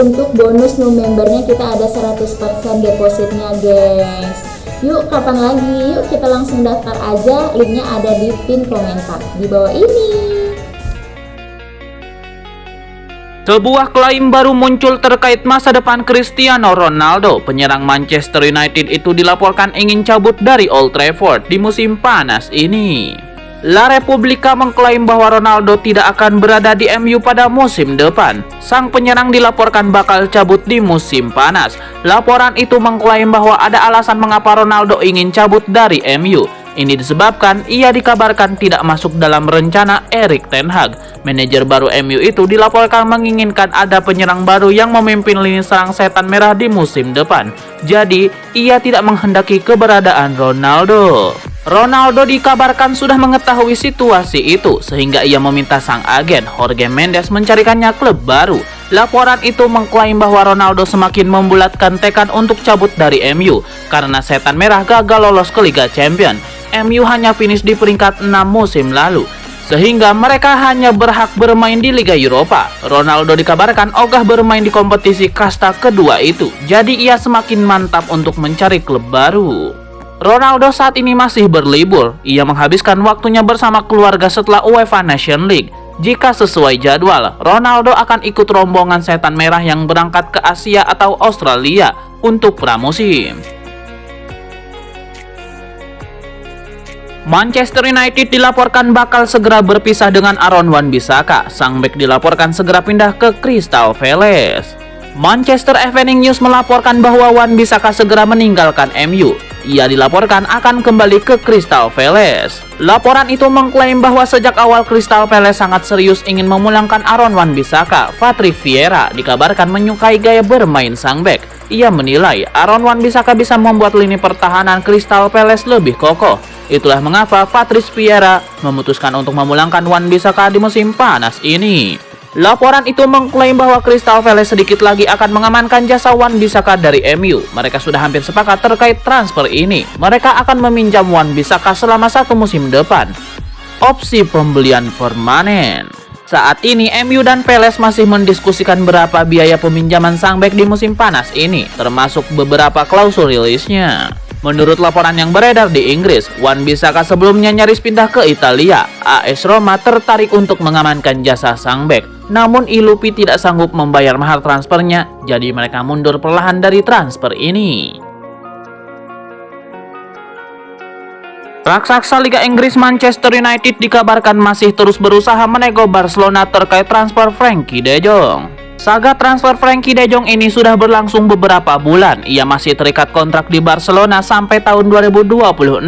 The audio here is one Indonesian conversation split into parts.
untuk bonus new membernya kita ada 100% depositnya guys. Yuk kapan lagi? Yuk kita langsung daftar aja, linknya ada di pin komentar di bawah ini. Sebuah klaim baru muncul terkait masa depan Cristiano Ronaldo. Penyerang Manchester United itu dilaporkan ingin cabut dari Old Trafford di musim panas ini. La Repubblica mengklaim bahwa Ronaldo tidak akan berada di MU pada musim depan. Sang penyerang dilaporkan bakal cabut di musim panas. Laporan itu mengklaim bahwa ada alasan mengapa Ronaldo ingin cabut dari MU. Ini disebabkan ia dikabarkan tidak masuk dalam rencana Erik ten Hag. Manajer baru MU itu dilaporkan menginginkan ada penyerang baru yang memimpin lini serang setan merah di musim depan. Jadi, ia tidak menghendaki keberadaan Ronaldo. Ronaldo dikabarkan sudah mengetahui situasi itu, sehingga ia meminta sang agen Jorge Mendes mencarikannya klub baru. Laporan itu mengklaim bahwa Ronaldo semakin membulatkan tekad untuk cabut dari MU karena setan merah gagal lolos ke Liga Champions. MU hanya finish di peringkat 6 musim lalu, sehingga mereka hanya berhak bermain di Liga Eropa. Ronaldo dikabarkan ogah bermain di kompetisi kasta kedua itu, jadi ia semakin mantap untuk mencari klub baru. Ronaldo saat ini masih berlibur. Ia menghabiskan waktunya bersama keluarga setelah UEFA Nations League. Jika sesuai jadwal, Ronaldo akan ikut rombongan setan merah yang berangkat ke Asia atau Australia untuk pramusim. Manchester United dilaporkan bakal segera berpisah dengan Aaron Wan-Bissaka. Sang bek dilaporkan segera pindah ke Crystal Palace. Manchester Evening News melaporkan bahwa Wan-Bissaka segera meninggalkan MU. Ia dilaporkan akan kembali ke Crystal Palace. Laporan itu mengklaim bahwa sejak awal Crystal Palace sangat serius ingin memulangkan Aaron Wan-Bissaka. Patrick Vieira dikabarkan menyukai gaya bermain sang bek. Ia menilai Aaron Wan-Bissaka bisa membuat lini pertahanan Crystal Palace lebih kokoh. Itulah mengapa Patrick Vieira memutuskan untuk memulangkan Wan-Bissaka di musim panas ini. Laporan itu mengklaim bahwa Crystal Palace sedikit lagi akan mengamankan jasa Wan-Bissaka dari MU. Mereka sudah hampir sepakat terkait transfer ini. Mereka akan meminjam Wan-Bissaka selama 1 musim depan. Opsi pembelian permanen. Saat ini MU dan Palace masih mendiskusikan berapa biaya peminjaman sang bek di musim panas ini, termasuk beberapa klausul rilisnya. Menurut laporan yang beredar di Inggris, Wan-Bissaka sebelumnya nyaris pindah ke Italia. AS Roma tertarik untuk mengamankan jasa sang bek. Namun Ilupi tidak sanggup membayar mahar transfernya, jadi mereka mundur perlahan dari transfer ini. Raksasa Liga Inggris Manchester United dikabarkan masih terus berusaha menego Barcelona terkait transfer Frenkie de Jong. Saga transfer Frenkie de Jong ini sudah berlangsung beberapa bulan. Ia masih terikat kontrak di Barcelona sampai tahun 2026.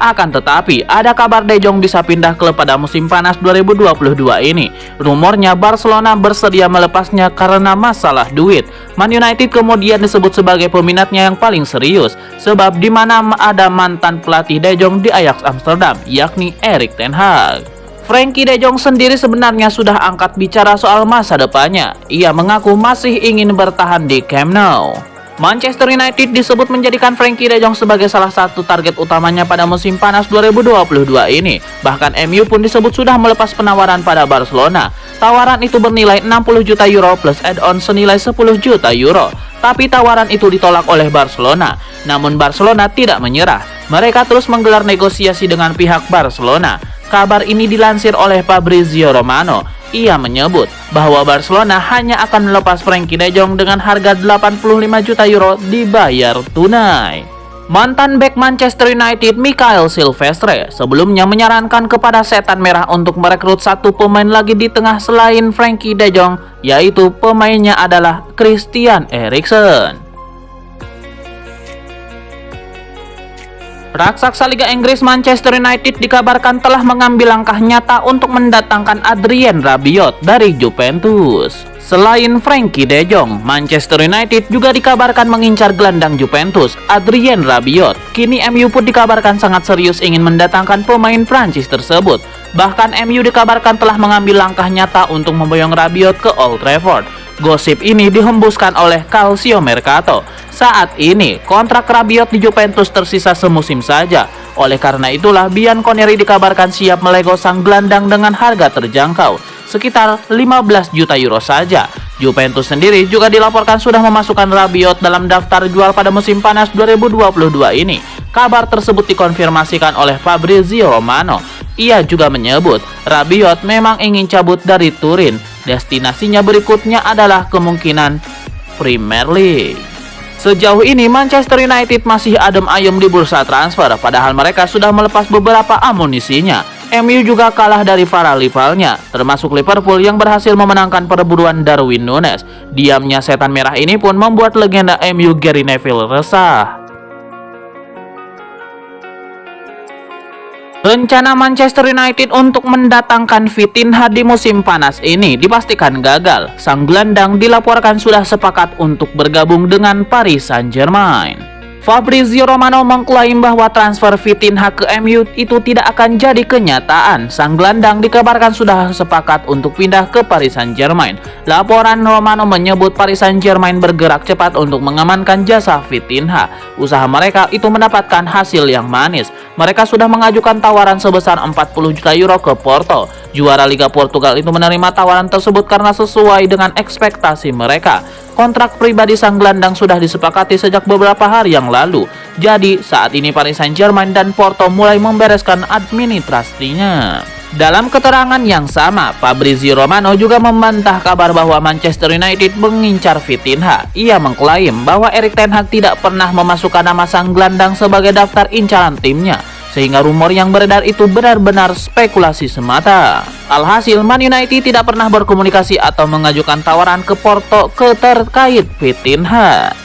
Akan tetapi, ada kabar de Jong bisa pindah klub pada musim panas 2022 ini. Rumornya Barcelona bersedia melepasnya karena masalah duit. Man United kemudian disebut sebagai peminatnya yang paling serius, sebab di mana ada mantan pelatih de Jong di Ajax Amsterdam, yakni Erik ten Hag. Frenkie de Jong sendiri sebenarnya sudah angkat bicara soal masa depannya. Ia mengaku masih ingin bertahan di Camp Nou. Manchester United disebut menjadikan Frenkie de Jong sebagai salah satu target utamanya pada musim panas 2022 ini. Bahkan MU pun disebut sudah melepas penawaran pada Barcelona. Tawaran itu bernilai 60 juta euro plus add-on senilai 10 juta euro. Tapi tawaran itu ditolak oleh Barcelona. Namun Barcelona tidak menyerah. Mereka terus menggelar negosiasi dengan pihak Barcelona. Kabar ini dilansir oleh Fabrizio Romano. Ia menyebut bahwa Barcelona hanya akan melepas Frenkie de Jong dengan harga 85 juta euro dibayar tunai. Mantan bek Manchester United Mikael Silvestre sebelumnya menyarankan kepada setan merah untuk merekrut satu pemain lagi di tengah selain Frenkie de Jong, yaitu pemainnya adalah Christian Eriksen. Raksasa Liga Inggris Manchester United dikabarkan telah mengambil langkah nyata untuk mendatangkan Adrien Rabiot dari Juventus. Selain Frenkie de Jong, Manchester United juga dikabarkan mengincar gelandang Juventus, Adrien Rabiot. Kini MU pun dikabarkan sangat serius ingin mendatangkan pemain Prancis tersebut. Bahkan MU dikabarkan telah mengambil langkah nyata untuk memboyong Rabiot ke Old Trafford. Gosip ini dihembuskan oleh Calcio Mercato. Saat ini, kontrak Rabiot di Juventus tersisa semusim saja. Oleh karena itulah, Bianconeri dikabarkan siap melego sang gelandang dengan harga terjangkau. sekitar 15 juta euro saja. Juventus sendiri juga dilaporkan sudah memasukkan Rabiot dalam daftar jual pada musim panas 2022 ini. Kabar tersebut dikonfirmasikan oleh Fabrizio Romano. Ia juga menyebut Rabiot memang ingin cabut dari Turin. Destinasinya berikutnya adalah kemungkinan Premier League. Sejauh ini Manchester United masih adem ayem di bursa transfer, padahal mereka sudah melepas beberapa amunisinya. MU juga kalah dari para rivalnya, termasuk Liverpool yang berhasil memenangkan perburuan Darwin Núñez. Diamnya setan merah ini pun membuat legenda MU Gary Neville resah. Rencana Manchester United untuk mendatangkan Vitinha di musim panas ini dipastikan gagal. Sang gelandang dilaporkan sudah sepakat untuk bergabung dengan Paris Saint-Germain. Fabrizio Romano mengklaim bahwa transfer Vitinha ke MU itu tidak akan jadi kenyataan. Sang gelandang dikabarkan sudah sepakat untuk pindah ke Paris Saint-Germain. Laporan Romano menyebut Paris Saint-Germain bergerak cepat untuk mengamankan jasa Vitinha. Usaha mereka itu mendapatkan hasil yang manis. Mereka sudah mengajukan tawaran sebesar 40 juta euro ke Porto. Juara Liga Portugal itu menerima tawaran tersebut karena sesuai dengan ekspektasi mereka. Kontrak pribadi sang gelandang sudah disepakati sejak beberapa hari yang lalu. Jadi saat ini Paris Saint-Germain dan Porto mulai membereskan administrasinya. Dalam keterangan yang sama, Fabrizio Romano juga membantah kabar bahwa Manchester United mengincar Vitinha. Ia mengklaim bahwa Erik ten Hag tidak pernah memasukkan nama sang gelandang sebagai daftar incaran timnya, sehingga rumor yang beredar itu benar-benar spekulasi semata. Alhasil, Man United tidak pernah berkomunikasi atau mengajukan tawaran ke Porto terkait Vitinha.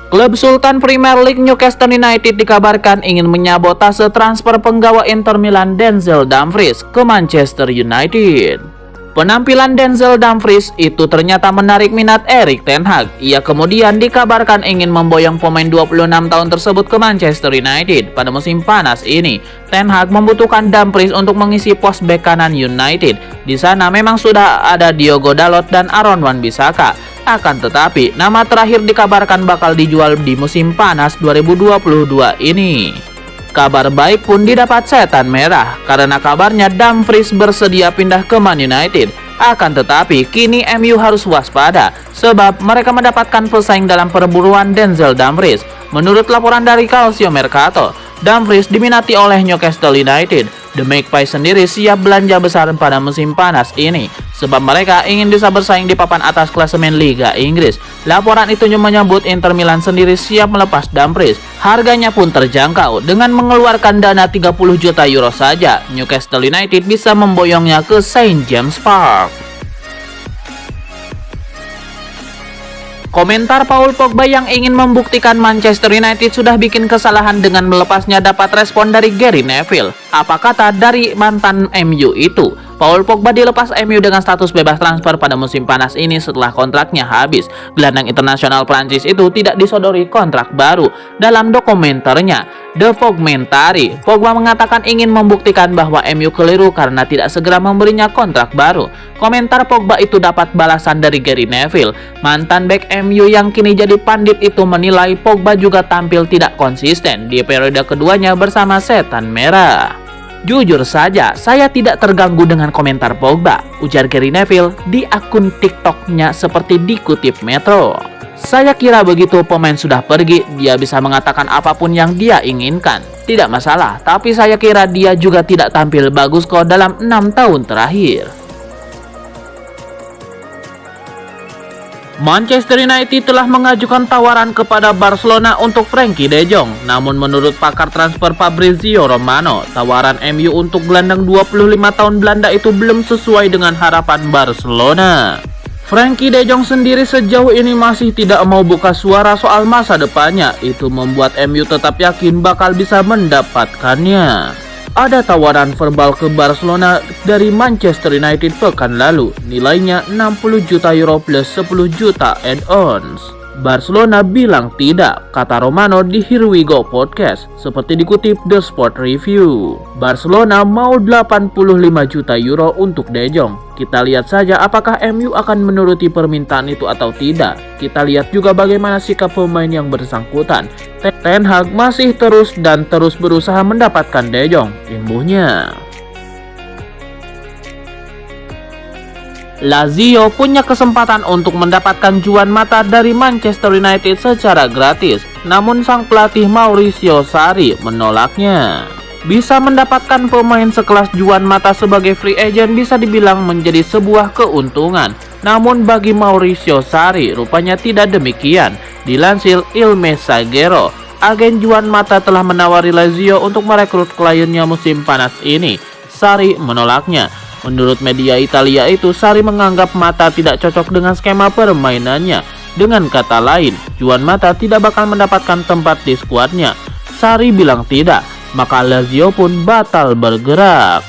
Klub Sultan Premier League Newcastle United dikabarkan ingin menyabotase transfer penggawa Inter Milan Denzel Dumfries ke Manchester United. Penampilan Denzel Dumfries itu ternyata menarik minat Erik ten Hag. Ia kemudian dikabarkan ingin memboyong pemain 26 tahun tersebut ke Manchester United. Pada musim panas ini, Ten Hag membutuhkan Dumfries untuk mengisi pos bek kanan United. Di sana memang sudah ada Diogo Dalot dan Aaron Wan-Bissaka. Akan tetapi, nama terakhir dikabarkan bakal dijual di musim panas 2022 ini. Kabar baik pun didapat setan merah karena kabarnya Dumfries bersedia pindah ke Man United. Akan tetapi kini MU harus waspada sebab mereka mendapatkan pesaing dalam perburuan Denzel Dumfries. Menurut laporan dari Calcio Mercato, Dumfries diminati oleh Newcastle United. The Magpies sendiri siap belanja besar pada musim panas ini sebab mereka ingin bisa bersaing di papan atas klasemen Liga Inggris. Laporan itu menyebut Inter Milan sendiri siap melepas Dumfries. Harganya pun terjangkau, dengan mengeluarkan dana 30 juta euro saja. Newcastle United bisa memboyongnya ke St James Park. Komentar Paul Pogba yang ingin membuktikan Manchester United sudah bikin kesalahan dengan melepasnya dapat respon dari Gary Neville. Apa kata dari mantan MU itu? Paul Pogba dilepas MU dengan status bebas transfer pada musim panas ini setelah kontraknya habis. Gelandang internasional Prancis itu tidak disodori kontrak baru. Dalam dokumenternya The Fragmentary, Pogba mengatakan ingin membuktikan bahwa MU keliru karena tidak segera memberinya kontrak baru. Komentar Pogba itu dapat balasan dari Gary Neville. Mantan bek MU yang kini jadi pandit itu menilai Pogba juga tampil tidak konsisten di periode keduanya bersama setan merah. Jujur saja, saya tidak terganggu dengan komentar Pogba, ujar Gary Neville di akun TikTok-nya seperti dikutip Metro. Saya kira begitu pemain sudah pergi, dia bisa mengatakan apapun yang dia inginkan. Tidak masalah, tapi saya kira dia juga tidak tampil bagus kok dalam 6 tahun terakhir. Manchester United telah mengajukan tawaran kepada Barcelona untuk Frenkie de Jong. Namun menurut pakar transfer Fabrizio Romano, tawaran MU untuk gelandang 25 tahun Belanda itu belum sesuai dengan harapan Barcelona. Frenkie de Jong sendiri sejauh ini masih tidak mau buka suara soal masa depannya. Itu membuat MU tetap yakin bakal bisa mendapatkannya. Ada tawaran verbal ke Barcelona dari Manchester United pekan lalu, nilainya 60 juta euro plus 10 juta add-ons. Barcelona bilang tidak, kata Romano di Here We Go podcast, seperti dikutip The Sport Review. Barcelona mau 85 juta euro untuk De Jong. Kita lihat saja apakah MU akan menuruti permintaan itu atau tidak. Kita lihat juga bagaimana sikap pemain yang bersangkutan. Ten Hag masih terus berusaha mendapatkan De Jong, imbuhnya. Lazio punya kesempatan untuk mendapatkan Juan Mata dari Manchester United secara gratis, namun sang pelatih Maurizio Sarri menolaknya. Bisa mendapatkan pemain sekelas Juan Mata sebagai free agent bisa dibilang menjadi sebuah keuntungan, namun bagi Maurizio Sarri rupanya tidak demikian. Dilansir Il Messaggero, agen Juan Mata telah menawari Lazio untuk merekrut kliennya musim panas ini. Sarri menolaknya. Menurut media Italia itu, Sarri menganggap Mata tidak cocok dengan skema permainannya. Dengan kata lain, Juan Mata tidak bakal mendapatkan tempat di skuadnya. Sarri bilang tidak, maka Lazio pun batal bergerak.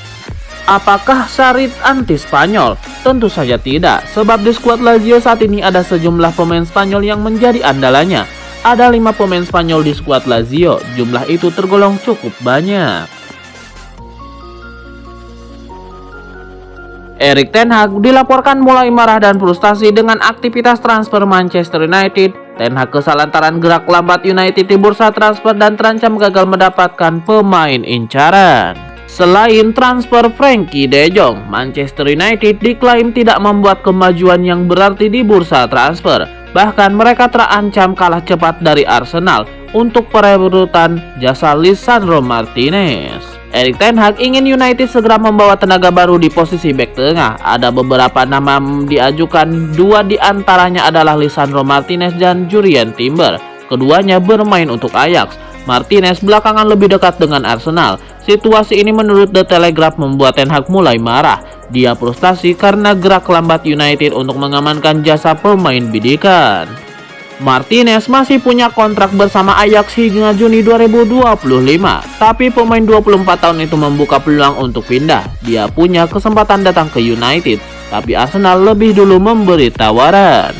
Apakah Sarri anti Spanyol? Tentu saja tidak, sebab di skuad Lazio saat ini ada sejumlah pemain Spanyol yang menjadi andalannya. Ada 5 pemain Spanyol di skuad Lazio, jumlah itu tergolong cukup banyak. Erik ten Hag dilaporkan mulai marah dan frustasi dengan aktivitas transfer Manchester United. Ten Hag kesal lantaran gerak lambat United di bursa transfer dan terancam gagal mendapatkan pemain incaran. Selain transfer Frenkie de Jong, Manchester United diklaim tidak membuat kemajuan yang berarti di bursa transfer. Bahkan mereka terancam kalah cepat dari Arsenal untuk perebutan jasa Lisandro Martinez. Erik ten Hag ingin United segera membawa tenaga baru di posisi bek tengah. Ada beberapa nama diajukan, 2 di antaranya adalah Lisandro Martinez dan Jurrien Timber. Keduanya bermain untuk Ajax. Martinez belakangan lebih dekat dengan Arsenal. Situasi ini menurut The Telegraph membuat ten Hag mulai marah. Dia frustasi karena gerak lambat United untuk mengamankan jasa pemain bidikan. Martinez masih punya kontrak bersama Ajax hingga Juni 2025, tapi pemain 24 tahun itu membuka peluang untuk pindah. Dia punya kesempatan datang ke United, tapi Arsenal lebih dulu memberi tawaran.